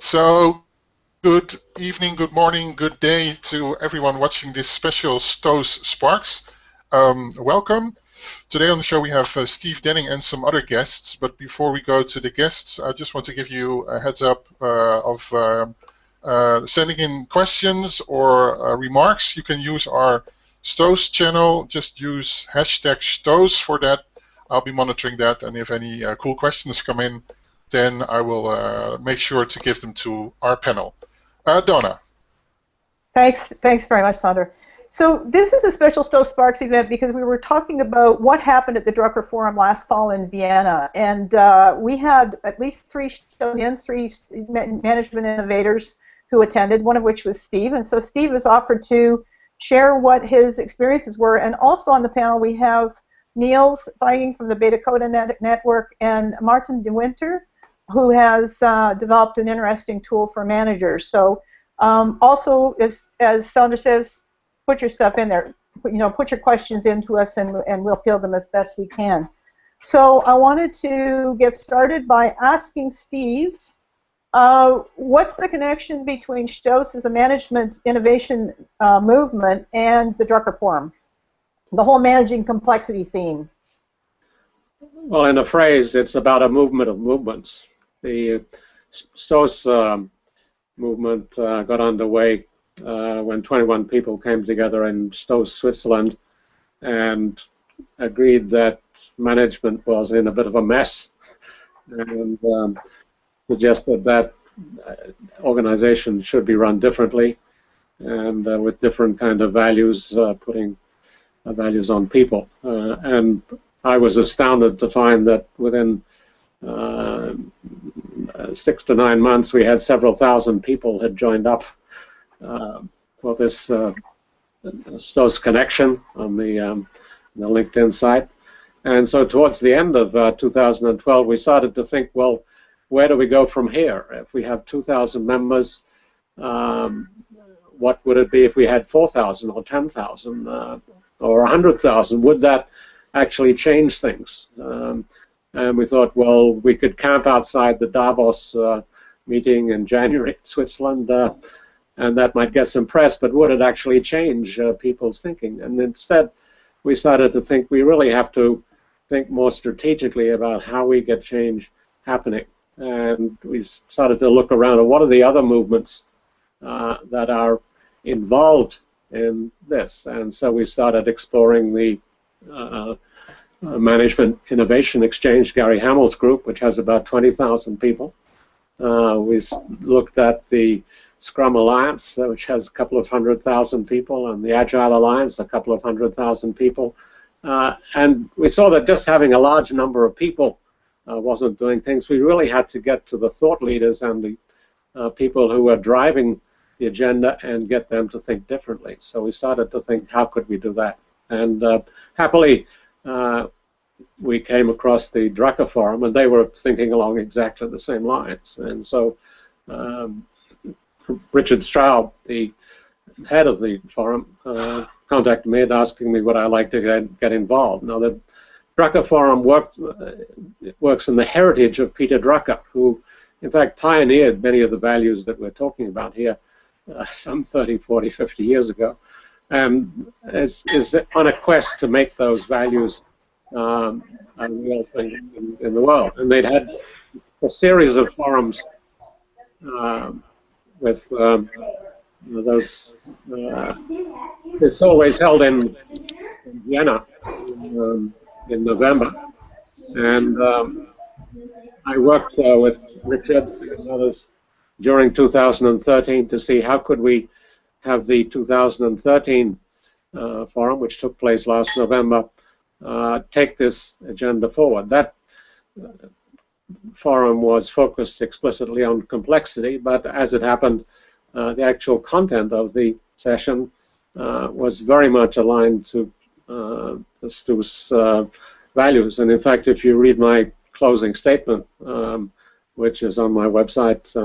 So, good evening, good morning, good day to everyone watching this special Stoos Sparks. Welcome. Today on the show we have Steve Dennings and some other guests, but before we go to the guests, I just want to give you a heads up of sending in questions or remarks. You can use our Stoos channel, just use hashtag Stoos for that. I'll be monitoring that, and if any cool questions come in, then I will make sure to give them to our panel. Donna. Thanks very much, Sander. So this is a special Stoos Sparks event because we were talking about what happened at the Drucker Forum last fall in Vienna, and we had at least three management innovators who attended, one of which was Steve, and so Steve has offered to share what his experiences were, and also on the panel we have Niels Feiging from the Beta Coda Network and Martin de Winter, who has developed an interesting tool for managers. So also, as Sander says, put your stuff in there. Put your questions into us, and we'll field them as best we can. So I wanted to get started by asking Steve, what's the connection between Stoos as a management innovation movement and the Drucker Forum, the whole managing complexity theme? Well, in a phrase, it's about a movement of movements. The Stoos movement got underway when 21 people came together in Stoos, Switzerland, and agreed that management was in a bit of a mess, and suggested that organizations should be run differently and with different kind of values, putting values on people. And I was astounded to find that within 6 to 9 months, we had several thousand people had joined up for this Stoos connection on the LinkedIn site. And so towards the end of 2012, we started to think, well, where do we go from here? If we have 2,000 members, what would it be if we had 4,000 or 10,000 or 100,000? Would that actually change things? And we thought, well, we could camp outside the Davos meeting in January in Switzerland, and that might get some press, but would it actually change people's thinking? And instead, we started to think we really have to think more strategically about how we get change happening. And we started to look around at what are the other movements that are involved in this. And so we started exploring the Management Innovation Exchange, Gary Hamel's group, which has about 20,000 people. We looked at the Scrum Alliance, which has a couple of 100,000 people, and the Agile Alliance, a couple of 100,000 people. And we saw that just having a large number of people wasn't doing things. We really had to get to the thought leaders and the people who were driving the agenda and get them to think differently. So we started to think, how could we do that? And happily, we came across the Drucker Forum, and they were thinking along exactly the same lines. And so Richard Straub, the head of the forum, contacted me and asking me would I like to get involved. Now, the Drucker Forum works in the heritage of Peter Drucker, who, in fact, pioneered many of the values that we're talking about here some 30, 40, 50 years ago, and is on a quest to make those values a real thing in the world. And they'd had a series of forums with those. It's always held in Vienna in November, and I worked with Richard and others during 2013 to see how could we have the 2013 forum, which took place last November, take this agenda forward. That forum was focused explicitly on complexity, but as it happened, the actual content of the session was very much aligned to the Stoos values. And in fact, if you read my closing statement, which is on my website,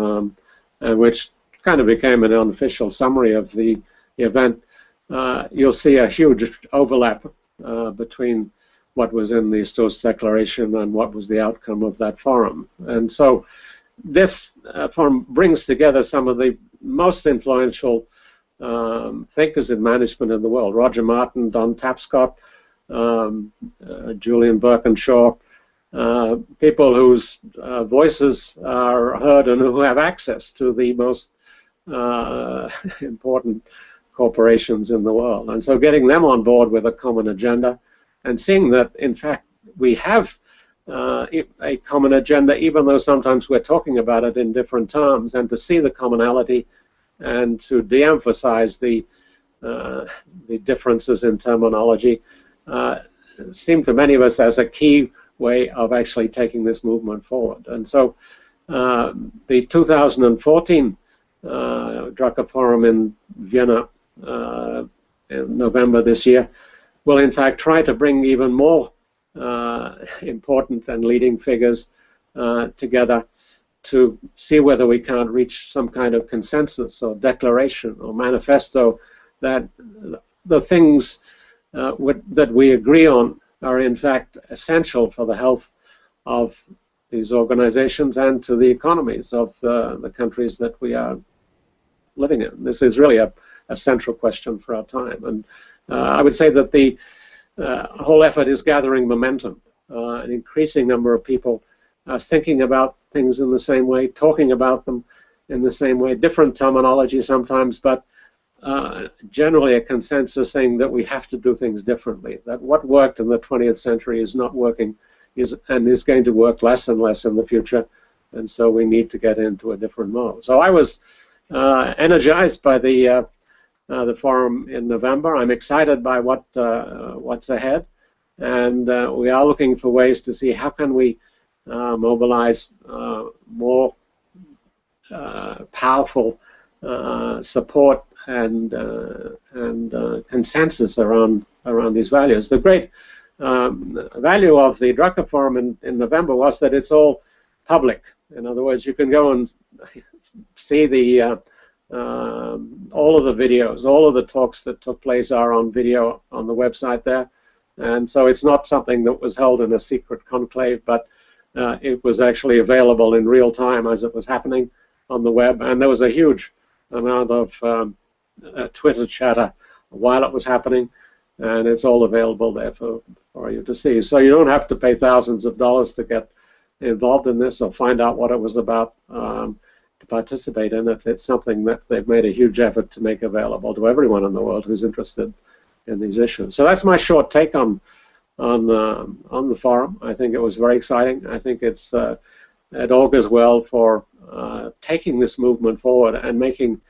and which kind of became an unofficial summary of the event, you'll see a huge overlap between what was in the Stoos Declaration and what was the outcome of that forum. And so this Forum brings together some of the most influential thinkers in management in the world. Roger Martin, Don Tapscott, Julian Birkinshaw, people whose voices are heard and who have access to the most important corporations in the world. And so getting them on board with a common agenda and seeing that, in fact, we have a common agenda, even though sometimes we're talking about it in different terms, and to see the commonality and to de-emphasize the differences in terminology seemed to many of us as a key way of actually taking this movement forward. And so the 2014 Drucker Forum in Vienna in November this year will in fact try to bring even more important and leading figures together to see whether we can't reach some kind of consensus or declaration or manifesto that the things that we agree on are in fact essential for the health of these organizations and to the economies of the countries that we are living in. This is really a central question for our time. And I would say that the whole effort is gathering momentum. An increasing number of people are thinking about things in the same way, talking about them in the same way, different terminology sometimes, but generally a consensus saying that we have to do things differently, that what worked in the 20th century is not working and is going to work less and less in the future, and so we need to get into a different mode. So I was energized by the forum in November. I'm excited by what's ahead, and we are looking for ways to see how can we mobilize more powerful support and consensus around these values. The great value of the Drucker Forum in November was that it's all public. In other words, you can go and see the all of the videos, all of the talks that took place are on video on the website there, and so it's not something that was held in a secret conclave, but it was actually available in real time as it was happening on the web, and there was a huge amount of Twitter chatter while it was happening, and it's all available there for you to see. So you don't have to pay thousands of dollars to get involved in this or find out what it was about to participate in it. It's something that they've made a huge effort to make available to everyone in the world who's interested in these issues. So that's my short take on the forum. I think it was very exciting. I think it augurs well for taking this movement forward and making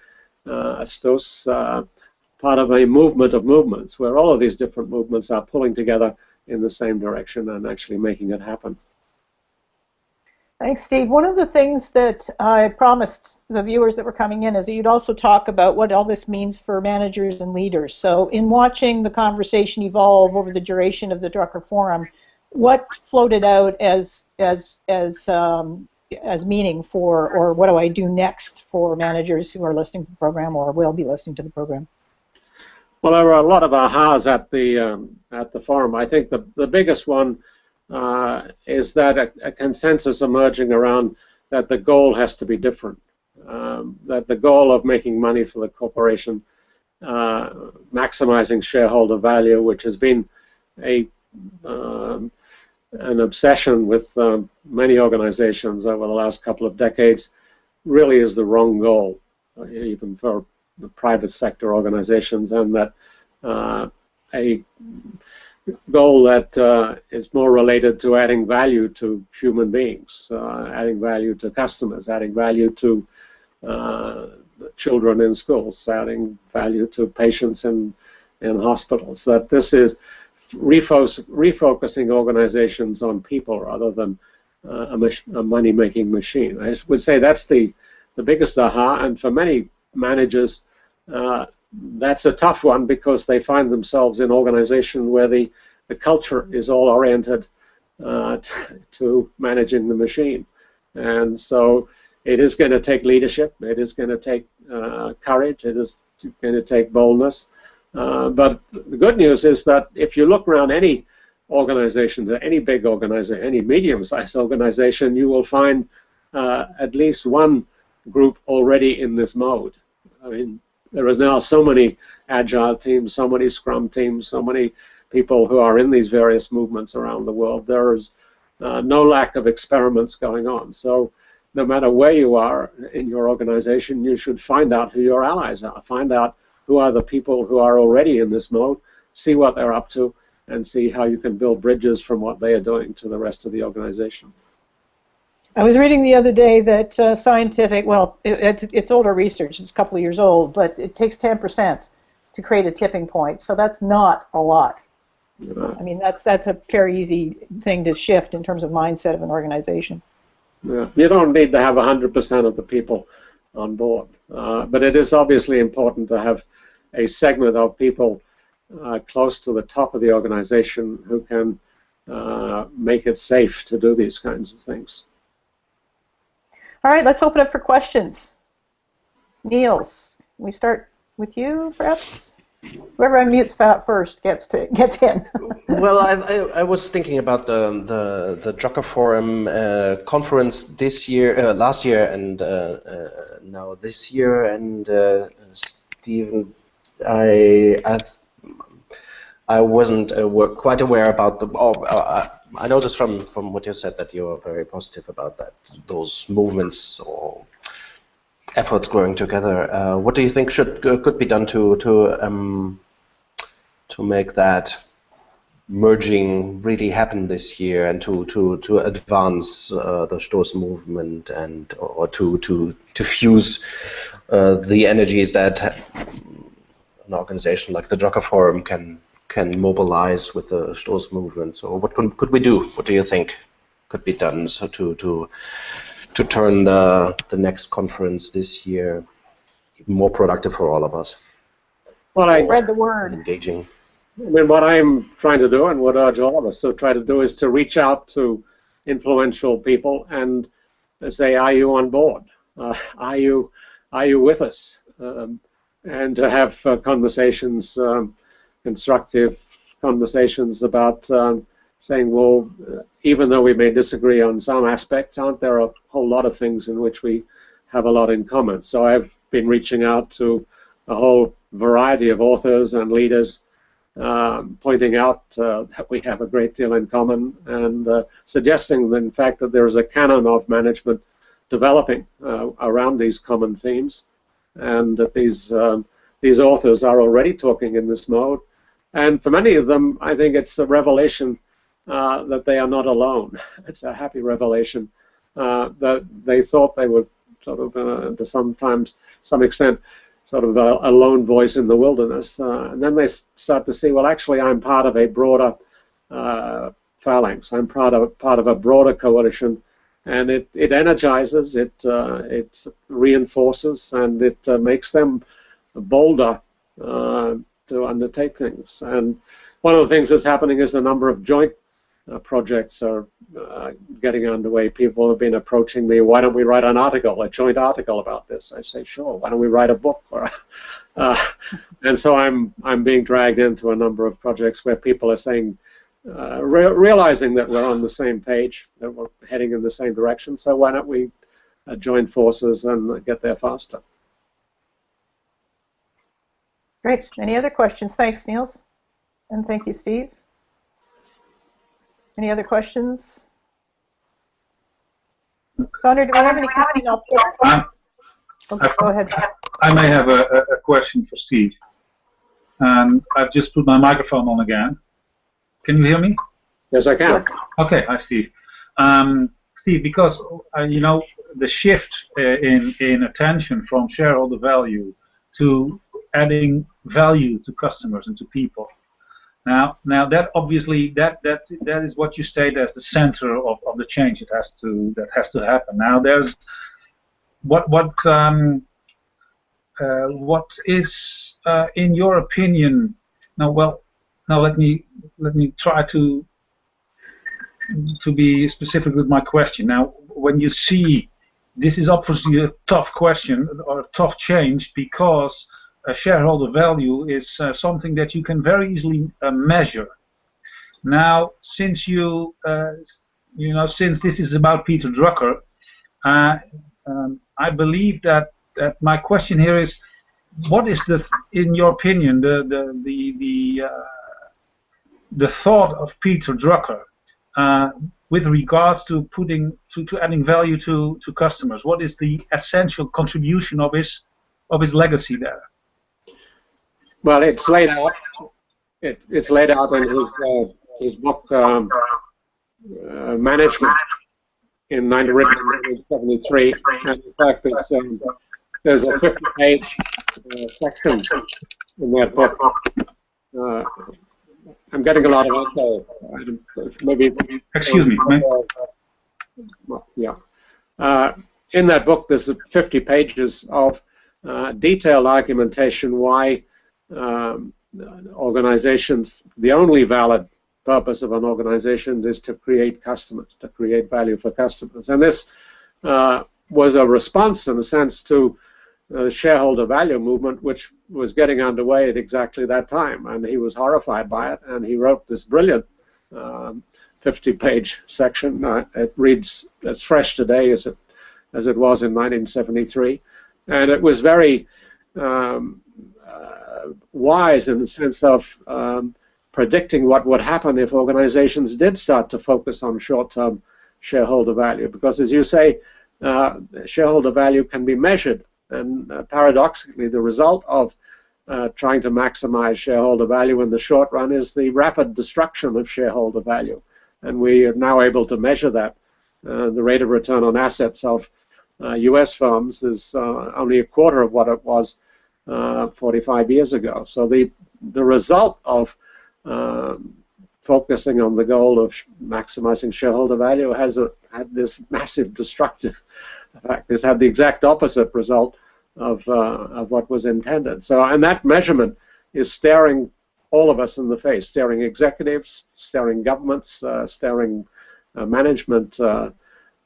Stoos part of a movement of movements where all of these different movements are pulling together in the same direction and actually making it happen. Thanks, Steve. One of the things that I promised the viewers that were coming in is that you'd also talk about what all this means for managers and leaders. So in watching the conversation evolve over the duration of the Drucker Forum, what floated out as meaning for, or what do I do next for managers who are listening to the program or will be listening to the program? Well, there were a lot of ahas at the forum. I think the biggest one is that a consensus emerging around that the goal has to be different. That the goal of making money for the corporation, maximizing shareholder value, which has been an obsession with many organizations over the last couple of decades, really is the wrong goal, even for the private sector organizations, and that a goal that is more related to adding value to human beings, adding value to customers, adding value to children in schools, adding value to patients in hospitals. That this is refocusing organizations on people rather than a money-making machine. I would say that's the biggest aha, and for many managers that's a tough one because they find themselves in an organization where the culture is all oriented to managing the machine. And so it is going to take leadership, it is going to take courage, it is going to take boldness. But the good news is that if you look around any organization, any big organization, any medium-sized organization, you will find at least one group already in this mode. I mean, there are now so many agile teams, so many scrum teams, so many people who are in these various movements around the world. There is no lack of experiments going on. So no matter where you are in your organization, you should find out who your allies are, find out who are the people who are already in this mode, see what they're up to, and see how you can build bridges from what they are doing to the rest of the organization. I was reading the other day that scientific, well, it's older research, it's a couple of years old, but it takes 10% to create a tipping point, so that's not a lot. I mean, that's a very easy thing to shift in terms of mindset of an organization. Yeah. You don't need to have 100% of the people on board, but it is obviously important to have a segment of people close to the top of the organization who can make it safe to do these kinds of things. All right, let's open up for questions. Niels, can we start with you, perhaps? Whoever unmutes first gets in. Well, I was thinking about the Drucker Forum conference this year, last year, and now this year. And Stephen, I wasn't quite aware about the. I noticed from what you said that you are very positive about those movements or efforts growing together. What do you think could be done to make that merging really happen this year, and to advance the Stoos movement, and or to fuse the energies that an organization like the Drucker Forum can mobilize with the Stoos movement? So what could we do? What do you think could be done so to turn the next conference this year even more productive for all of us? Well, spread the word. Engaging. I mean, what I'm trying to do, and what I urge all of us to try to do, is to reach out to influential people and say, "Are you on board? Are you with us?" And to have conversations, constructive conversations about saying, well, even though we may disagree on some aspects, aren't there a whole lot of things in which we have a lot in common? So I've been reaching out to a whole variety of authors and leaders, pointing out that we have a great deal in common, and suggesting, in fact, that there is a canon of management developing around these common themes, and that these authors are already talking in this mode. And for many of them, I think it's a revelation that they are not alone. It's a happy revelation that they thought they were sort of, to some extent, sort of a lone voice in the wilderness. And then they start to see, well, actually, I'm part of a broader phalanx. I'm part of a broader coalition, and it energizes, it reinforces, and it makes them bolder to undertake things. And one of the things that's happening is the number of joint projects are getting underway. People have been approaching me, why don't we write an article, a joint article about this? I say, sure, why don't we write a book? And so I'm being dragged into a number of projects where people are saying, realizing that we're on the same page, that we're heading in the same direction, so why don't we join forces and get there faster? Great. Any other questions? Thanks, Niels. And thank you, Steve. Any other questions? Sandra, do we have any coming up? Okay, go ahead. I may have a question for Steve. I've just put my microphone on again. Can you hear me? Yes, I can. Okay, hi, Steve. Steve, because you know, the shift in attention from shareholder value to adding value to customers and to people. Now that obviously that is what you state as the center of the change that has to happen. Now there's what is in your opinion now? Well, now let me try to be specific with my question. Now, when you see, this is obviously a tough question or a tough change, because shareholder value is something that you can very easily measure. Now, since since this is about Peter Drucker, I believe that my question here is, what is in your opinion, the thought of Peter Drucker with regards to adding value to customers? What is the essential contribution of his legacy there? Well, it's laid out. It's laid out in his book Management, written in 1973. And in fact, there's a 50-page section in that book. I'm getting a lot of echo. Maybe. Excuse me. Yeah. In that book, there's 50 pages of detailed argumentation why organizations, the only valid purpose of an organization is to create customers, to create value for customers. And this was a response, in a sense, to the shareholder value movement, which was getting underway at exactly that time. And he was horrified by it, and he wrote this brilliant 50-page section. It reads as fresh today as it was in 1973. And it was very wise in the sense of predicting what would happen if organizations did start to focus on short-term shareholder value. Because, as you say, shareholder value can be measured. And paradoxically, the result of trying to maximize shareholder value in the short run is the rapid destruction of shareholder value. And we are now able to measure that. The rate of return on assets of U.S. firms is only a quarter of what it was 45 years ago. So the result of focusing on the goal of maximizing shareholder value has had this massive destructive effect. It's had the exact opposite result of what was intended. So, and that measurement is staring all of us in the face, staring executives, staring governments, staring management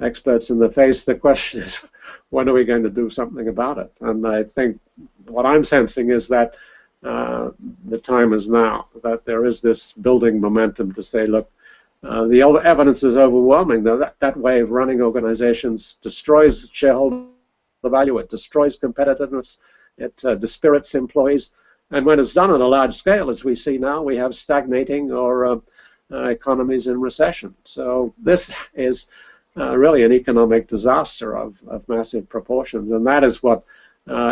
experts in the face. The question is, when are we going to do something about it? And I think what I'm sensing is that the time is now, that there is this building momentum to say, look, the evidence is overwhelming that way of running organizations destroys shareholder value, it destroys competitiveness, it dispirits employees, and when it's done on a large scale, as we see now, we have stagnating or economies in recession. So this is really an economic disaster of massive proportions, and that is what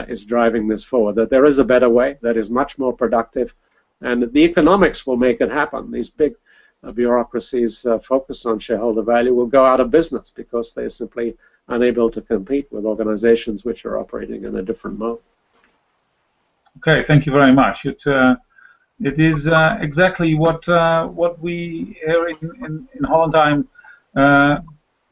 is driving this forward, that there is a better way that is much more productive, and the economics will make it happen. These big bureaucracies focused on shareholder value will go out of business because they're simply unable to compete with organizations which are operating in a different mode. Okay, thank you very much. It is exactly what we here in Holland.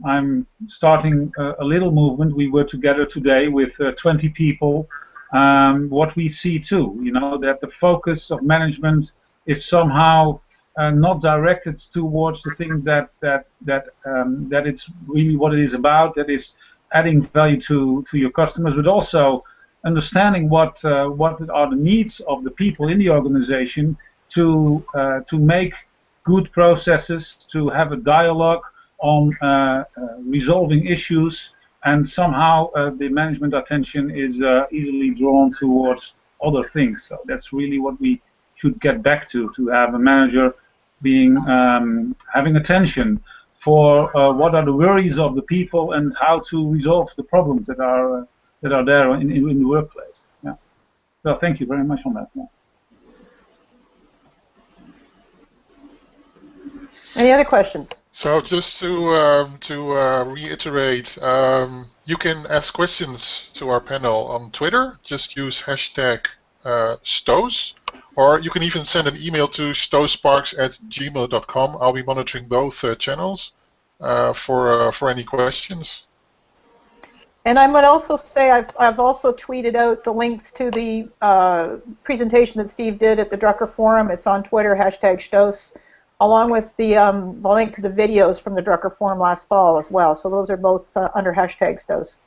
I'm starting a little movement. We were together today with 20 people. What we see too, that the focus of management is somehow not directed towards the thing that it's really what it is about. That is adding value to your customers, but also understanding what are the needs of the people in the organization to make good processes, to have a dialogue on resolving issues, and somehow the management attention is easily drawn towards other things. So that's really what we should get back to have a manager being having attention for what are the worries of the people and how to resolve the problems that are there in the workplace. Yeah. So thank you very much on that. Yeah. Any other questions? So just to reiterate, you can ask questions to our panel on Twitter. Just use hashtag Stoos, or you can even send an email to stoossparks@gmail.com. I'll be monitoring both channels for any questions. And I might also say I've also tweeted out the links to the presentation that Steve did at the Drucker Forum. It's on Twitter, hashtag Stoos, along with the link to the videos from the Drucker Forum last fall as well. So those are both under hashtag Stoos.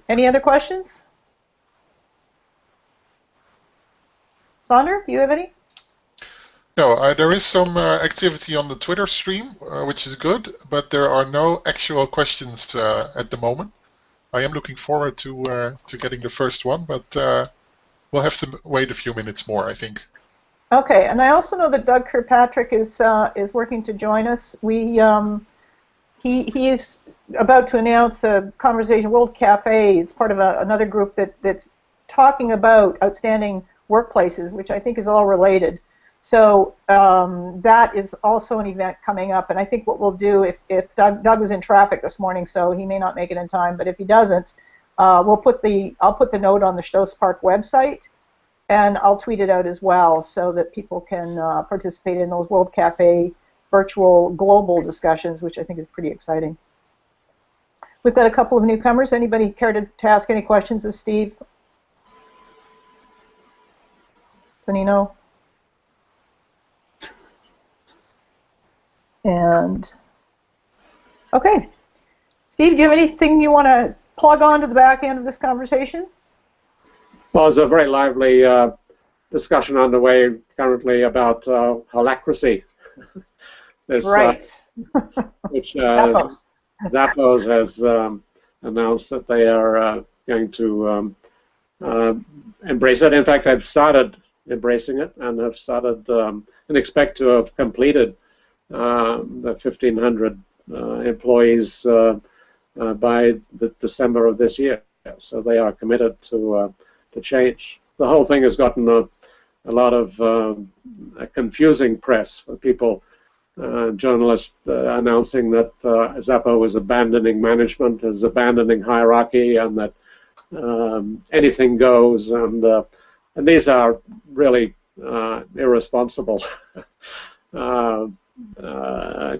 Any other questions? Sander, do you have any? No, there is some activity on the Twitter stream, which is good, but there are no actual questions at the moment. I am looking forward to getting the first one, but we'll have to wait a few minutes more, I think. Okay, and I also know that Doug Kirkpatrick is working to join us. He is about to announce a Conversation World Cafe. It's part of another group that's talking about outstanding workplaces, which I think is all related. So that is also an event coming up, and I think what we'll do, if Doug was in traffic this morning, so he may not make it in time, but if he doesn't, I'll put the note on the Stoos Sparks website, and I'll tweet it out as well so that people can participate in those World Cafe virtual global discussions, which I think is pretty exciting. We've got a couple of newcomers. Anybody care to ask any questions of Steve? Benino? And okay, Steve, do you have anything you want to plug on to the back end of this conversation? Well, there's a very lively discussion underway currently about holacracy. Right. Which Zappos. Zappos has announced that they are going to embrace it. In fact, they've started embracing it and have started and expect to have completed the 1,500 employees by the December of this year. So they are committed to change. The whole thing has gotten a lot of confusing press for people, journalists announcing that Zappos was abandoning management, is abandoning hierarchy, and that anything goes. And these are really irresponsible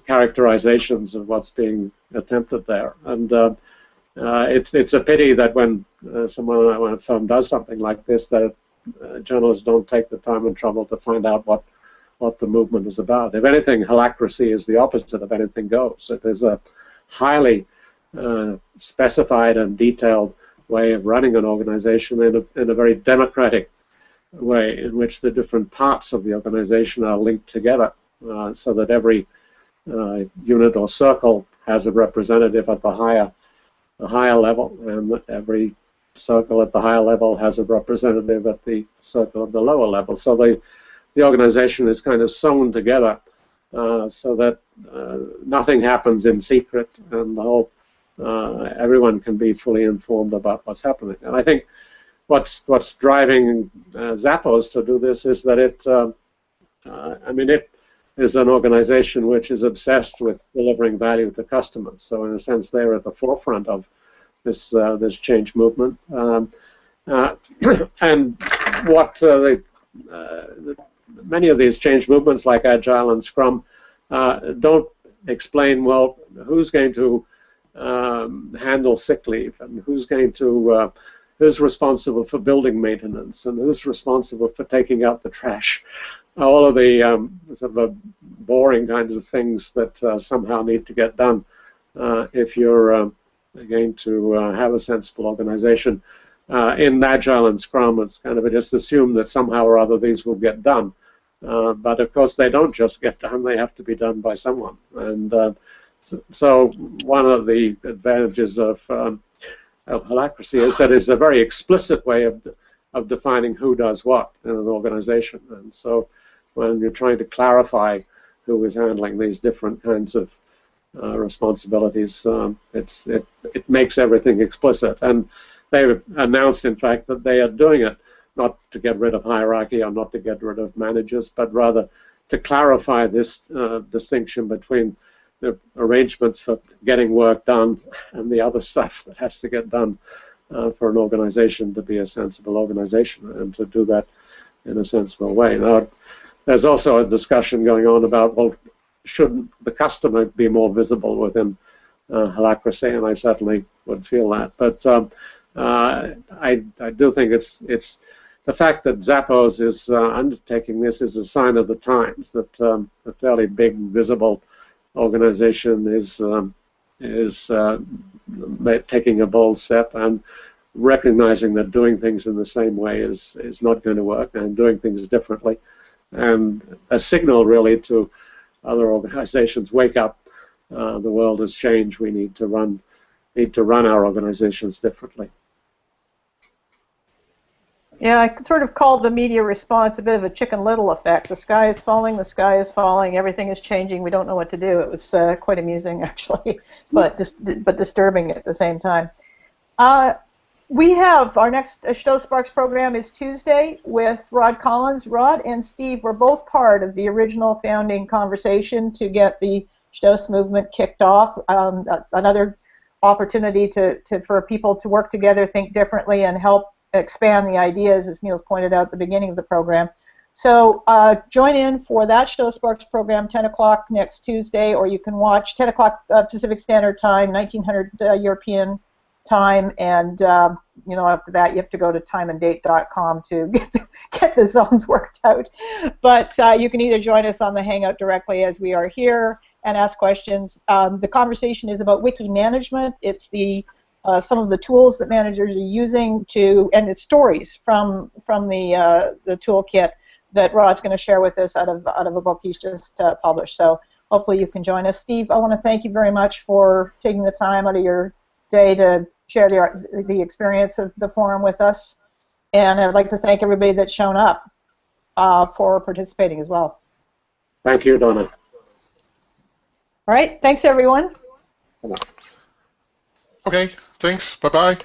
characterizations of what's being attempted there, and it's a pity that when when a firm does something like this, that journalists don't take the time and trouble to find out what the movement is about. If anything, holacracy is the opposite of anything goes. It is a highly specified and detailed way of running an organization in a very democratic way, in which the different parts of the organization are linked together. So that every unit or circle has a representative at the higher level, and every circle at the higher level has a representative at the circle at the lower level. So the organization is kind of sewn together so that nothing happens in secret, and the whole everyone can be fully informed about what's happening. And I think what's driving Zappos to do this is that it is an organization which is obsessed with delivering value to customers. So in a sense, they're at the forefront of this change movement. And what many of these change movements, like Agile and Scrum, don't explain, well, who's going to handle sick leave, and who's responsible for building maintenance, and who's responsible for taking out the trash. All of the sort of boring kinds of things that somehow need to get done if you're going to have a sensible organization. In Agile and Scrum, it's kind of just assumed that somehow or other these will get done. But of course, they don't just get done; they have to be done by someone. And so, one of the advantages of holacracy is that it's a very explicit way of defining who does what in an organization. And so, when you're trying to clarify who is handling these different kinds of responsibilities, it makes everything explicit. And they've announced, in fact, that they are doing it not to get rid of hierarchy or not to get rid of managers, but rather to clarify this distinction between the arrangements for getting work done and the other stuff that has to get done for an organization to be a sensible organization, and to do that in a sensible way. Now, there's also a discussion going on about, well, should the customer be more visible within holacracy, and I certainly would feel that. But I do think it's the fact that Zappos is undertaking this is a sign of the times, that a fairly big, visible organization is taking a bold step and recognizing that doing things in the same way is not going to work, and doing things differently and a signal really to other organizations, wake up, the world has changed, we need to run our organizations differently. Yeah, I sort of call the media response a bit of a Chicken Little effect. The sky is falling, everything is changing, we don't know what to do. It was quite amusing, actually, but disturbing at the same time. We have our next Stoos Sparks program is Tuesday with Rod Collins. Rod and Steve were both part of the original founding conversation to get the Stoos movement kicked off. Another opportunity for people to work together, think differently, and help expand the ideas, as Niels pointed out at the beginning of the program. So join in for that Stoos Sparks program, 10 o'clock next Tuesday, or you can watch 10 o'clock Pacific Standard Time, 1900 European time, and after that you have to go to timeanddate.com to get the zones worked out. But you can either join us on the Hangout directly as we are here and ask questions. The conversation is about wiki management. It's some of the tools that managers are using and it's stories from the toolkit that Rod's going to share with us out of a book he's just published. So hopefully you can join us. Steve, I want to thank you very much for taking the time out of your day to share the experience of the forum with us, and I'd like to thank everybody that's shown up for participating as well. Thank you, Donna. All right, thanks everyone. Okay, thanks. Bye-bye.